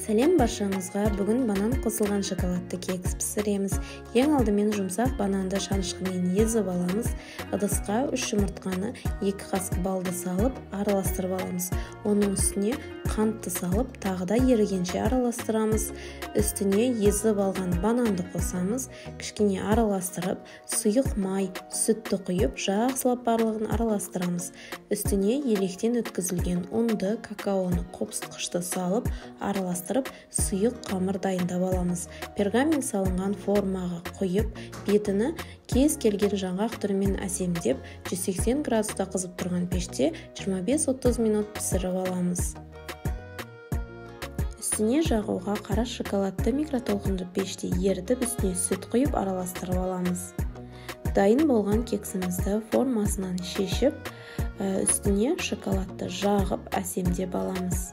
Сәлем баршаңызға. Бүгін банан қосылған шоколадты кекс пісіреміз. Ең алдымен жұмсақ бананды шанышқымен езіп аламыз. Ыдысқа 3 жұмыртқаны 2 қасық балды салып араластырып аламыз. Оның үстіне қантты салып, тағы да ерігенше араластырамыз. Үстіне езіп алған бананды қосамыз. Кішкене араластырып, сұйық май, сүтті құйып, жақсылап барлығын араластырамыз. Үстіне електен өткізілген ұнды, какаоны, қопсытқышты салып, араластырып, сұйық қамыр дайындап аламыз. Пергамент салынған формаға құйып, бетіні кез келген жаңғақ түрімен әсемдеп, 180 градуста қызып тұрған пеште 25-30 минут пісіріп аламыз. Үстіне жағуға қара шоколадты микротолқынды пеште ерітіп, үстіне сүт құйып араластырып аламыз. Дайын болған кексімізді формасынан шешіп, үстіне шоколадты жағып әсемдеп аламыз.